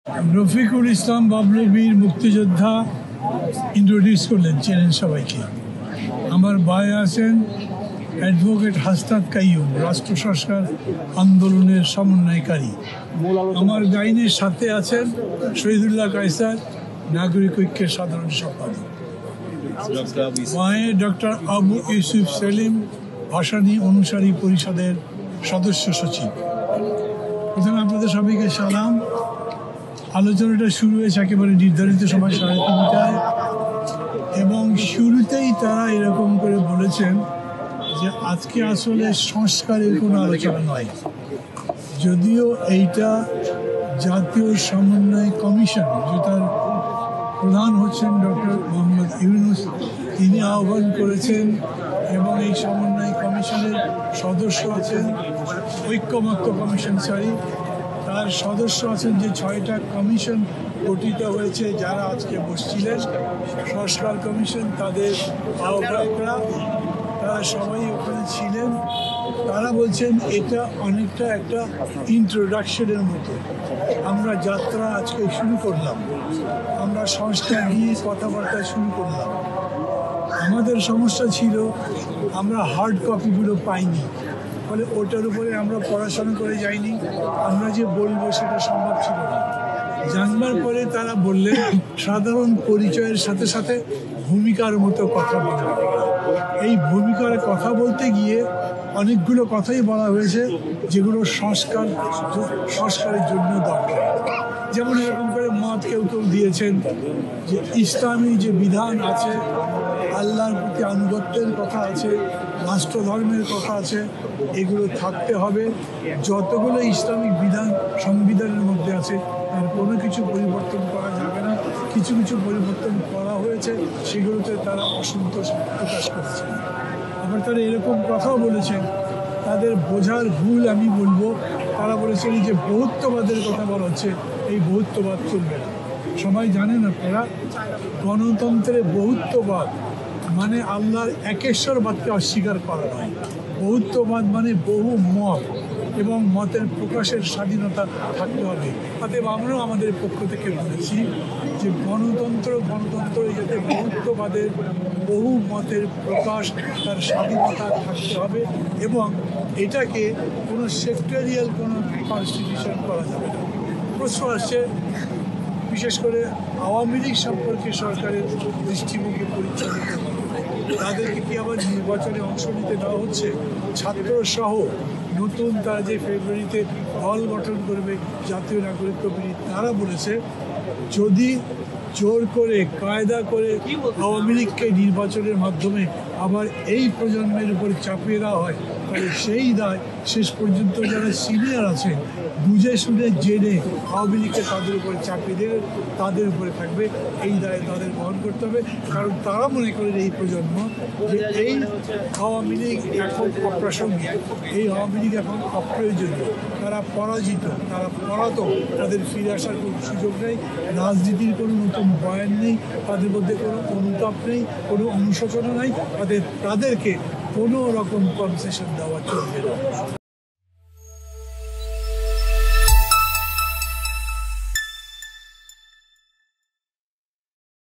রফিকুল ইসলাম বাবলু বীর মুক্তিযোদ্ধা ইন্ট্রোডিউস করলেন, চেনেন সবাইকে। আমার ভাই আছেন অ্যাডভোকেট হাসনাত কাইয়ুম, রাষ্ট্র সংস্কার আন্দোলনের সমন্বয়কারী। আমার গাইনের সাথে আছেন শহীদুল্লাহ কায়সার, নাগরিক ঐক্যের সাধারণ সম্পাদক। মায়ে ডক্টর আবু ইউসুফ সেলিম, ভাসানী অনুসারী পরিষদের সদস্য সচিব। প্রথমে আপনাদের সবাইকে সালাম। আলোচনাটা শুরু হয়েছে একেবারে নির্ধারিত সময় 3:30টায়, এবং শুরুতেই তারা এরকম করে বলেছেন যে আজকে আসলে সংস্কারের কোনো আলোচনা নয়, যদিও এইটা জাতীয় সমন্বয় কমিশন, যেটার প্রধান হচ্ছেন ডক্টর মোহাম্মদ ইউনূস, তিনি আহ্বান করেছেন, এবং এই সমন্বয় কমিশনের সদস্য আছেন ঐক্যমত্য কমিশন, তার সদস্য আছেন যে 6টা কমিশন গঠিত হয়েছে, যারা আজকে বসছিলেন সংস্কার কমিশন, তাদের আহ্বায়করা, তারা সবাই ওখানে ছিলেন। তারা বলছেন এটা অনেকটা একটা ইন্ট্রোডাকশনের মতো। আমরা যাত্রা আজকে শুরু করলাম, আমরা সংস্কার নিয়ে কথাবার্তা শুরু করলাম। আমাদের সমস্যা ছিল আমরা হার্ড কপিগুলো পাইনি, ফলে ওটার উপরে আমরা পড়াশোনা করে যাইনি, আমরা যে বলবো সেটা সম্ভব ছিল না। জানবার পরে তারা বললেন সাধারণ পরিচয়ের সাথে সাথে ভূমিকার মতো কথা বলবে। এই ভূমিকার কথা বলতে গিয়ে অনেকগুলো কথাই বলা হয়েছে যেগুলো সংস্কারের জন্য দরকার। যেমন এরকম করে মত কেউ দিয়েছেন যে ইসলামী যে বিধান আছে, আল্লাহর প্রতি আনুগত্যের কথা আছে, রাষ্ট্রধর্মের কথা আছে, এগুলো থাকতে হবে। যতগুলো ইসলামিক বিধান সংবিধানের মধ্যে আছে তার কোনো কিছু পরিবর্তন করা যাবে না। কিছু কিছু পরিবর্তন করা হয়েছে, সেগুলোতে তারা অসন্তোষ প্রকাশ করছে। আবার তারা এরকম কথাও বলেছেন, তাদের বোঝার ভুল আমি বলবো, তারা বলেছেন যে বহুত্ববাদের কথা বলা হচ্ছে, এই বহুত্ববাদ চলবে না। সবাই জানেন আপনারা, গণতন্ত্রে বহুত্ববাদ মানে আল্লাহর একেশ্বরবাদকে অস্বীকার করা নয়। বহুত্ববাদ মানে বহু মত এবং মতের প্রকাশের স্বাধীনতা থাকতে হবে। অতএব আমরাও আমাদের পক্ষ থেকে বলেছি যে গণতন্ত্র যাতে বহুত্ববাদের বহু মতের প্রকাশ, তার স্বাধীনতা থাকতে হবে, এবং এটাকে কোনো সেক্টরিয়াল কোনো কনস্টিটিউশন করা যাবে না। প্রশ্ন আসছে বিশেষ করে আওয়ামী লীগ সম্পর্কে সরকারের দৃষ্টিভঙ্গি পরিচালিত হবে, তাদেরকে কি আবার নির্বাচনে অংশ নিতে দেওয়া হচ্ছে? ছাত্রসহ নতুন তারা যে ফেব্রুয়ারিতে দল গঠন করবে জাতীয় নাগরিক কমিটি, তারা বলেছে যদি জোর করে কায়দা করে আওয়ামী লীগকে নির্বাচনের মাধ্যমে আবার এই প্রজন্মের উপর চাপিয়ে দেওয়া হয়, তাহলে সেই দায় শেষ পর্যন্ত যারা সিনিয়র আছে বুঝে শুনে জেনে আওয়ামী লীগকে তাদের উপরে চাপিয়ে দেবে, তাদের উপরে থাকবে। এই দায় তাদের বহন করতে হবে, কারণ তারা মনে করেন এই প্রজন্ম যে এই আওয়ামী লীগ এখন অপ্রাসঙ্গিক, এই আওয়ামী লীগ এখন অপ্রয়োজনীয়, তারা পরাজিত, তারা পলাতক, তাদের ফিরে আসার কোনো সুযোগ নেই, রাজনীতির কোনো নতুন বয়ান নেই, তাদের মধ্যে কোনো অনুতাপ নেই, কোনো অনুশোচনা নেই, তাদেরকে কোনো রকম কনসেশন দেওয়া চলবে না।